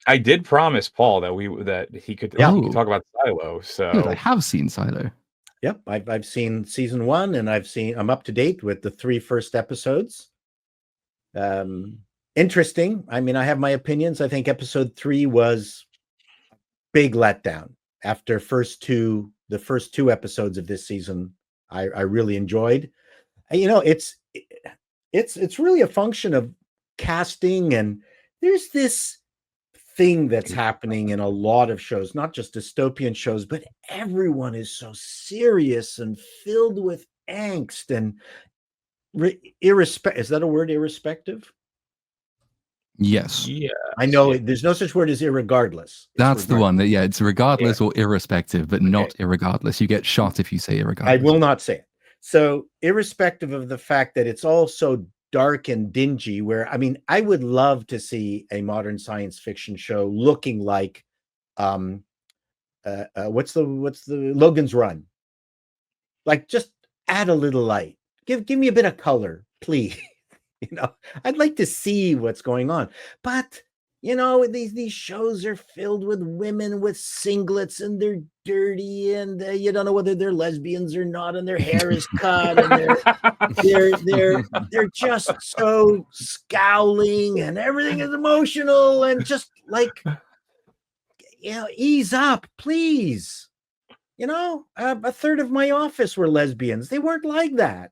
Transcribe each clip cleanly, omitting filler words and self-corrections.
I did promise Paul that he could talk about Silo. Good, I So have seen Silo. Yep, I've seen season 1, and I'm up to date with the 3 first episodes. Interesting. I mean, I have my opinions. I think episode 3 was big letdown. After the first two episodes of this season, I really enjoyed. You know, it's really a function of casting, and there's this thing that's happening in a lot of shows, not just dystopian shows, but everyone is so serious and filled with angst and is that a word, irrespective? Yes. yeah, I know there's no such word as irregardless. That's the one. That it's regardless or irrespective, but not irregardless. You get shot if you say irregardless. I will not say it. So irrespective of the fact that it's all so dark and dingy, where, I mean, I would love to see a modern science fiction show looking like what's the Logan's Run. Like, just add a little light. Give me a bit of color, please. You know, I'd like to see what's going on. But you know, these shows are filled with women with singlets, and they're dirty, and you don't know whether they're lesbians or not, and their hair is cut, and they're just so scowling, and everything is emotional, and just like, you know, ease up, please. You know, a third of my office were lesbians. They weren't like that.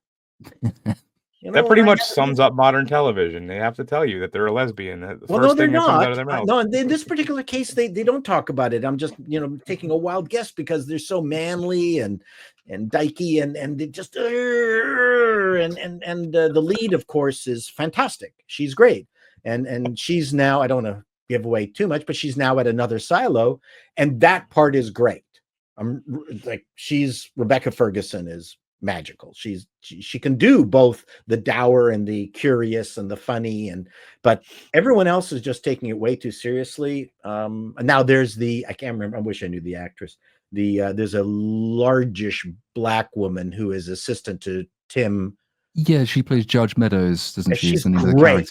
You know, that pretty much sums up modern television. They have to tell you that they're a lesbian. No, they're not. No, in this particular case, they don't talk about it. I'm just, you know, taking a wild guess because they're so manly and dykey, and they just the lead, of course, is fantastic. She's great, and she's now, I don't want to give away too much, but she's now at another silo, and that part is great. I'm like, Rebecca Ferguson is magical. She can do both the dour and the curious and the funny, but everyone else is just taking it way too seriously. And now there's I can't remember, I wish I knew the actress. There's a largish black woman who is assistant to Tim. Yeah, she plays Judge Meadows, doesn't she? She's great.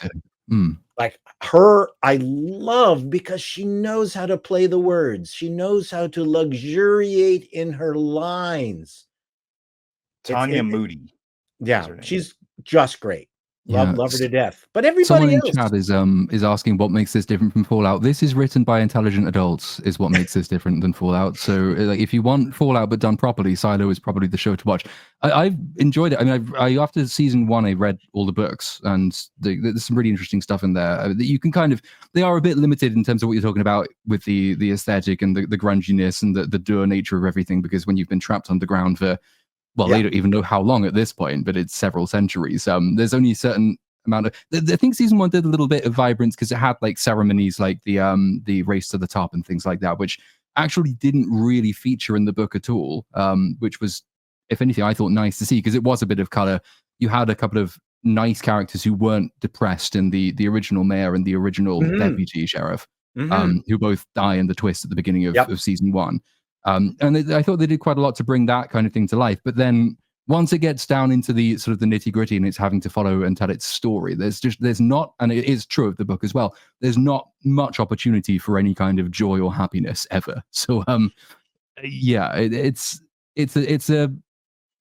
Like her, I love, because she knows how to play the words. She knows how to luxuriate in her lines. Tanya Moody. Yeah, she's just great. Love her to death. But everybody Someone else in chat is asking what makes this different from Fallout. This is written by intelligent adults, is what makes this different than Fallout. So, like, if you want Fallout but done properly, Silo is probably the show to watch. I've enjoyed it. I mean, I after season 1, I read all the books, and there's some really interesting stuff in there that you can kind of. They are a bit limited in terms of what you're talking about with the aesthetic and the grunginess and the dour nature of everything, because when you've been trapped underground for, well, they don't even know how long at this point, but it's several centuries. There's only a certain amount of. I think season 1 did a little bit of vibrance because it had like ceremonies like the race to the top and things like that, which actually didn't really feature in the book at all. Which was, if anything, I thought nice to see, because it was a bit of color. You had a couple of nice characters who weren't depressed in the original mayor and the original deputy sheriff, who both die in the twist at the beginning of season 1. And I thought they did quite a lot to bring that kind of thing to life. But then once it gets down into the sort of the nitty gritty and it's having to follow and tell its story, there's not, and it is true of the book as well, there's not much opportunity for any kind of joy or happiness ever. So, yeah, it's a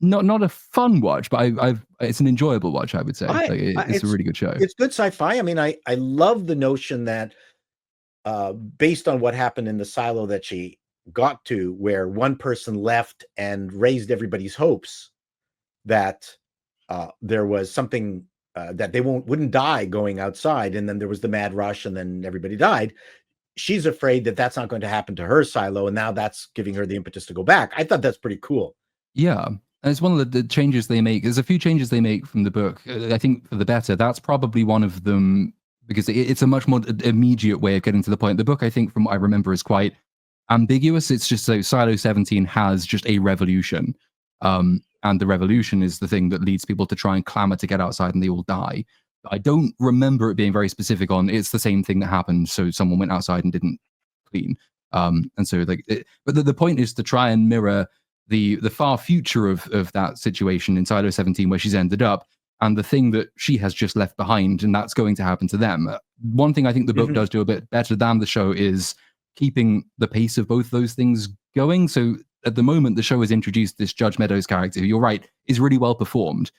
not a fun watch, but it's an enjoyable watch, I would say. It's a really good show. It's good sci-fi. I mean, I love the notion that based on what happened in the silo that she got to, where one person left and raised everybody's hopes that there was something that they wouldn't die going outside, and then there was the mad rush and then everybody died. She's afraid that that's not going to happen to her silo, and now that's giving her the impetus to go back. I thought that's pretty cool. Yeah, and it's one of the changes they make. There's a few changes they make from the book, I think, for the better. That's probably one of them, because it's a much more immediate way of getting to the point. The book, I think, from what I remember, is quite ambiguous. It's just so Silo 17 has just a revolution, and the revolution is the thing that leads people to try and clamor to get outside, and they all die. I don't remember it being very specific on it's the same thing that happened, so someone went outside and didn't clean, and so but the point is to try and mirror the far future of that situation in Silo 17 where she's ended up, and the thing that she has just left behind, and that's going to happen to them. One thing I think the book does do a bit better than the show is keeping the pace of both those things going. So at the moment, the show has introduced this Judge Meadows character, who, you're right, is really well performed.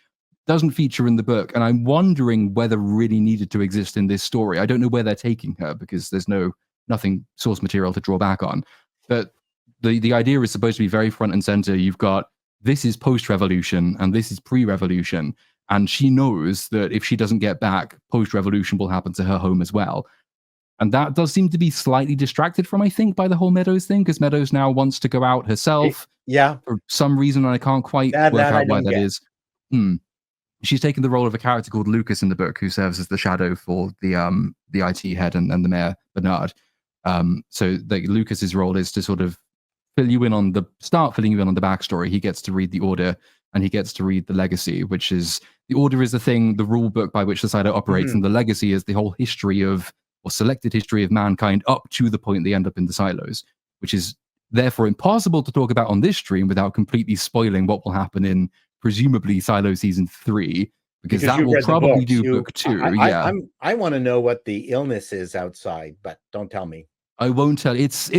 Doesn't feature in the book, and I'm wondering whether really needed to exist in this story. I don't know where they're taking her because there's nothing source material to draw back on. But the idea is supposed to be very front and center. You've got, this is post-revolution and this is pre-revolution, and she knows that if she doesn't get back, post-revolution will happen to her home as well. And that does seem to be slightly distracted from, I think, by the whole Meadows thing, because Meadows now wants to go out herself for some reason, and I can't quite work out why that is. She's taken the role of a character called Lucas in the book, who serves as the shadow for the IT head and the mayor, Bernard. So Lucas's role is to sort of filling you in on the backstory. He gets to read the Order, and he gets to read the Legacy, which is, the Order is the rule book by which the silo operates, and the Legacy is the whole history of, or selected history of mankind up to the point they end up in the silos, which is therefore impossible to talk about on this stream without completely spoiling what will happen in presumably Silo season 3, because that will probably do book 2. I want to know what the illness is outside, but don't tell me. I won't tell. It's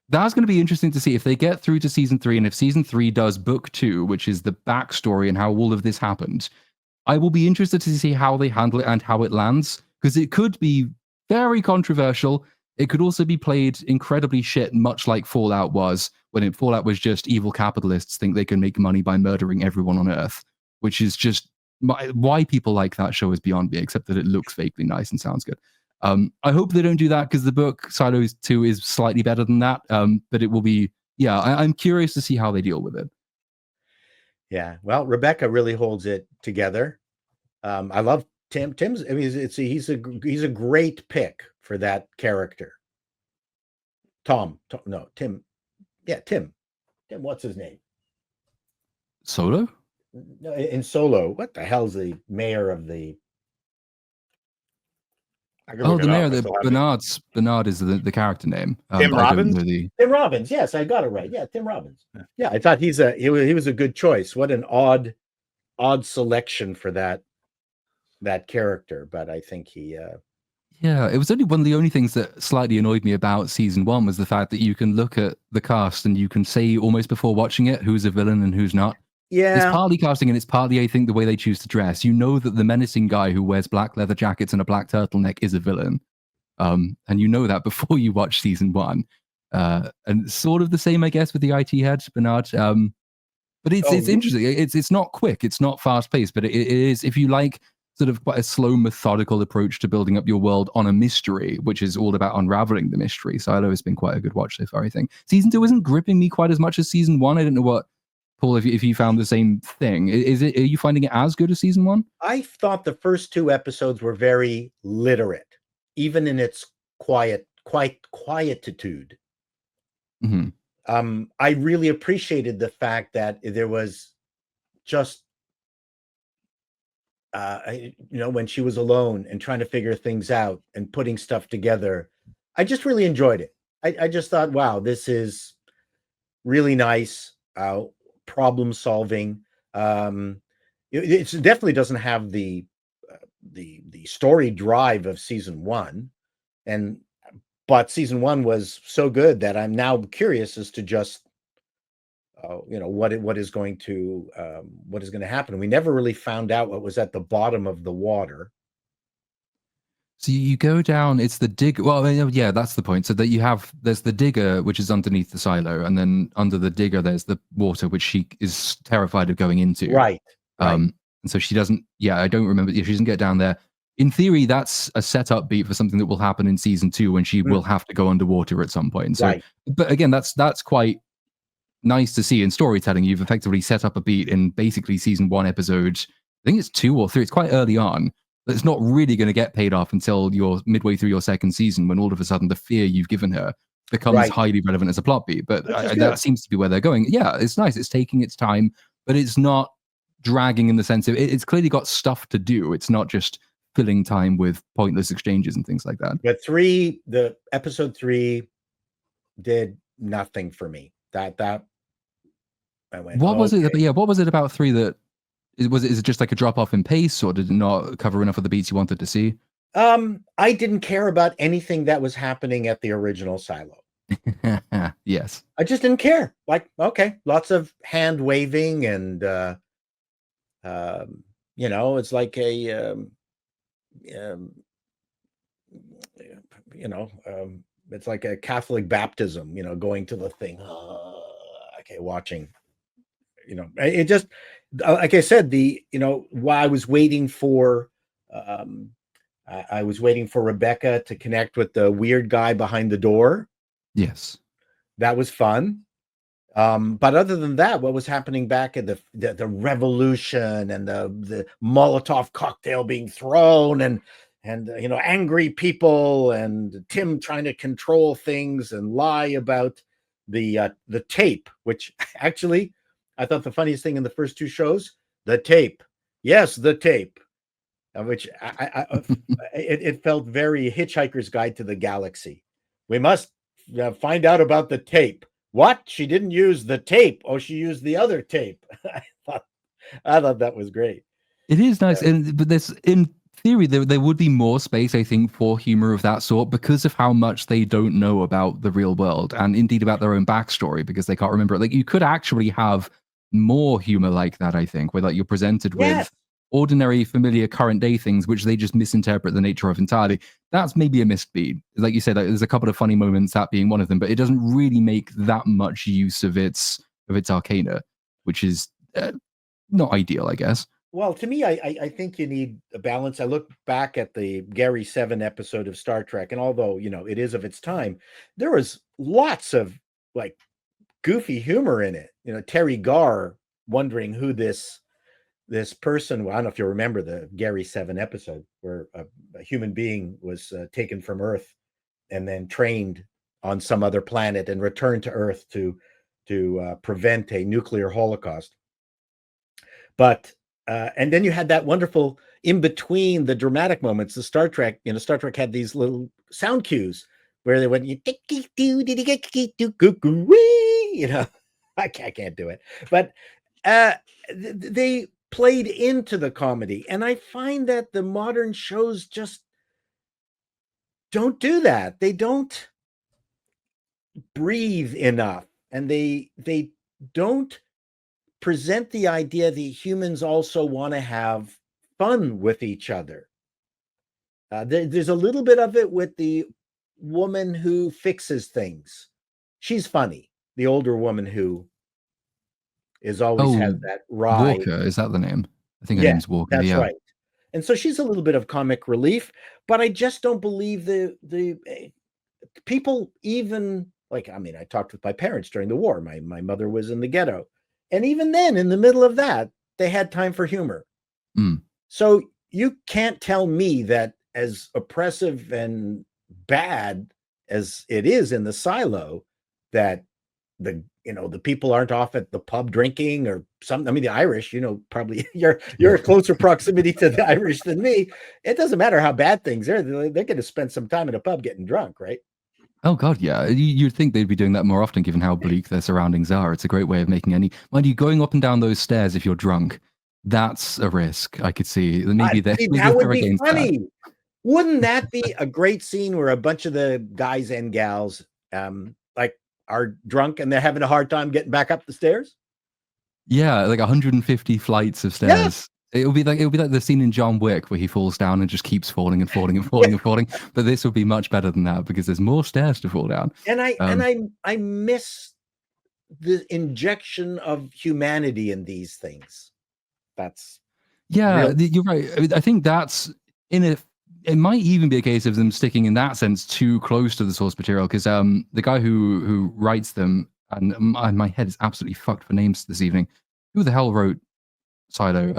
that's going to be interesting to see if they get through to season 3, and if season 3 does book 2, which is the backstory and how all of this happened. I will be interested to see how they handle it and how it lands, because it could be very controversial. It could also be played incredibly shit, much like Fallout was, when Fallout was just evil capitalists think they can make money by murdering everyone on Earth, which is just why people like that show is beyond me, except that it looks vaguely nice and sounds good. I hope they don't do that, because the book Silos 2 is slightly better than that, but it will be, I'm curious to see how they deal with it. Yeah, well, Rebecca really holds it together. I love Tim. Tim's, I mean, he's a great pick for that character. Tim. Yeah, Tim. What's his name? Solo? No, in Solo. What the hell's the mayor of the? The mayor. Bernard is the character name. Tim Robbins. Tim Robbins. Yes, I got it right. Yeah, Tim Robbins. Yeah, I thought he was a good choice. What an odd selection for that character, but I think he. Yeah, it was only one of the only things that slightly annoyed me about season 1 was the fact that you can look at the cast and you can say almost before watching it who's a villain and who's not. Yeah, it's partly casting, and it's partly, I think, the way they choose to dress. You know that the menacing guy who wears black leather jackets and a black turtleneck is a villain, and you know that before you watch season 1. And sort of the same, I guess, with the IT head, Bernard. But it's interesting. It's not quick. It's not fast paced, but it is, if you like sort of quite a slow, methodical approach to building up your world on a mystery, which is all about unraveling the mystery. Silo has been quite a good watch so far, I think. Season 2 isn't gripping me quite as much as season 1. I don't know what, Paul, if you found the same thing. Are you finding it as good as season 1? I thought the first 2 episodes were very literate, even in its quietitude. Mm-hmm. I really appreciated the fact that there was just when she was alone and trying to figure things out and putting stuff together. I just really enjoyed it. I just thought, wow, this is really nice. Problem solving. It definitely doesn't have the story drive of season 1, but season 1 was so good that I'm now curious as to just what is going to happen. We never really found out what was at the bottom of the water. So you go down, it's the digger. Well, yeah, that's the point. So that there's the digger, which is underneath the silo, and then under the digger, there's the water, which she is terrified of going into. Right. And so she doesn't, I don't remember. She doesn't get down there. In theory, that's a setup beat for something that will happen in season 2 when she will have to go underwater at some point. So, but again, that's quite nice to see in storytelling. You've effectively set up a beat in basically season 1 episode. I think it's 2 or 3. It's quite early on. But it's not really going to get paid off until you're midway through your second season, when all of a sudden the fear you've given her becomes highly relevant as a plot beat. But that seems to be where they're going. Yeah, it's nice. It's taking its time, but it's not dragging in the sense of it's clearly got stuff to do. It's not just filling time with pointless exchanges and things like that. The episode 3 did nothing for me. That I went. What was it? Yeah, what was it about 3 that Is it just like a drop off in pace, or did it not cover enough of the beats you wanted to see? I didn't care about anything that was happening at the original Silo. Yes. I just didn't care. Like, okay, lots of hand waving and it's like a um, it's like a Catholic baptism, going to the thing. Okay, watching. It just like I said, while I was waiting for I was waiting for Rebecca to connect with the weird guy behind the door. Yes. That was fun. But other than that, what was happening back at the revolution and the Molotov cocktail being thrown and angry people and Tim trying to control things and lie about the tape, which actually I thought the funniest thing in the first two shows, the tape. Yes, the tape. Which it felt very Hitchhiker's Guide to the Galaxy. We must find out about the tape. What? She didn't use the tape. Oh, she used the other tape. I thought that was great. It is nice, but there's in theory there would be more space, I think, for humor of that sort because of how much they don't know about the real world and indeed about their own backstory because they can't remember it. Like you could actually have more humor like that, I think, where like you're presented with ordinary, familiar, current day things which they just misinterpret the nature of entirely. That's maybe a missed beat. Like you said, like, there's a couple of funny moments, that being one of them, but it doesn't really make that much use of its arcana, which is not ideal, I guess. Well, to me, I think you need a balance. I look back at the Gary 7 episode of Star Trek, and although, it is of its time, there was lots of like goofy humor in it. Terry Garr wondering who this person, well, I don't know if you remember the Gary 7 episode where a human being was taken from Earth and then trained on some other planet and returned to Earth to prevent a nuclear holocaust. But and then you had that wonderful in between the dramatic moments. The Star Trek had these little sound cues where they went, I can't do it, but they played into the comedy, and I find that the modern shows just don't do that. They don't breathe enough, and they don't present the idea that humans also want to have fun with each other. There's a little bit of it with the woman who fixes things. She's funny. The older woman who is always has that wry. Walker, is that the name? I think her name's Walker. That's right. And so she's a little bit of comic relief, but I just don't believe the people even like, I mean, I talked with my parents during the war. My mother was in the ghetto. And even then, in the middle of that, they had time for humor. So you can't tell me that as oppressive and bad as it is in the silo, that the people aren't off at the pub drinking or something. I mean, the Irish, probably you're a closer proximity to the Irish than me. It doesn't matter how bad things are. They're going to spend some time at a pub getting drunk, right? Oh God, yeah. You'd think they'd be doing that more often, given how bleak their surroundings are. It's a great way of making any. Mind you, going up and down those stairs if you're drunk, that's a risk. I could see. Maybe that would be funny. Wouldn't that be a great scene where a bunch of the guys and gals, are drunk and they're having a hard time getting back up the stairs? Yeah, like 150 flights of stairs. Yeah. It'll be like the scene in John Wick where he falls down and just keeps falling and falling and falling and falling. But this would be much better than that because there's more stairs to fall down. And I miss the injection of humanity in these things. That's you're right. I mean, I think that's it might even be a case of them sticking in that sense too close to the source material because the guy who writes them, and my head is absolutely fucked for names this evening. Who the hell wrote Silo?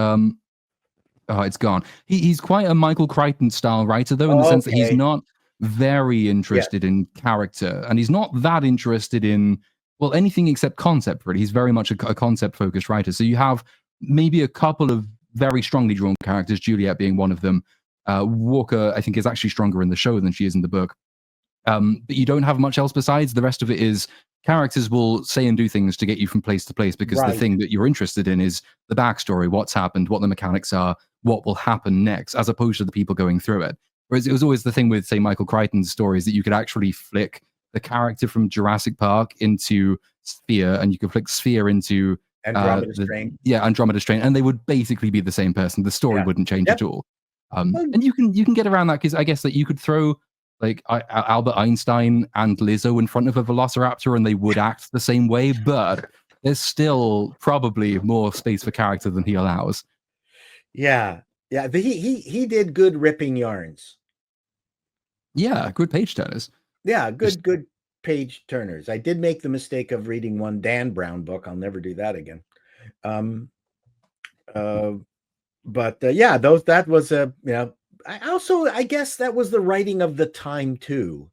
Oh, it's gone. He's quite a Michael Crichton style writer, though, in the sense that he's not very interested in character, and he's not that interested in anything except concept. Really, he's very much a concept focused writer. So you have maybe a couple of very strongly drawn characters, Juliet being one of them. Walker, I think, is actually stronger in the show than she is in the book. But you don't have much else besides. The rest of it is characters will say and do things to get you from place to place because the Right. thing that you're interested in is the backstory, what's happened, what the mechanics are, what will happen next, as opposed to the people going through it. Whereas it was always the thing with, say, Michael Crichton's stories that you could actually flick the character from Jurassic Park into Sphere, and you could flick Sphere into Andromeda Strain. Yeah, Andromeda Strain, and they would basically be the same person. The story wouldn't change at all. And you can get around that because I guess that you could throw like Albert Einstein and Lizzo in front of a Velociraptor, and they would act the same way, but there's still probably more space for character than he allows. Yeah, yeah. He did good ripping yarns. Yeah, good page turners. Yeah, good page turners. I did make the mistake of reading one Dan Brown book. I'll never do that again. But yeah, that was a I guess that was the writing of the time too.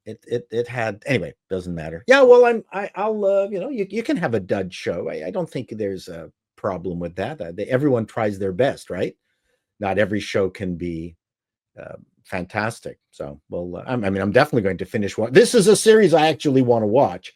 It had, anyway, doesn't matter. Yeah, well, I'll you can have a dud show. I don't think there's a problem with that. Everyone tries their best, right? Not every show can be fantastic. So, well, I'm definitely going to finish one. This is a series I actually want to watch.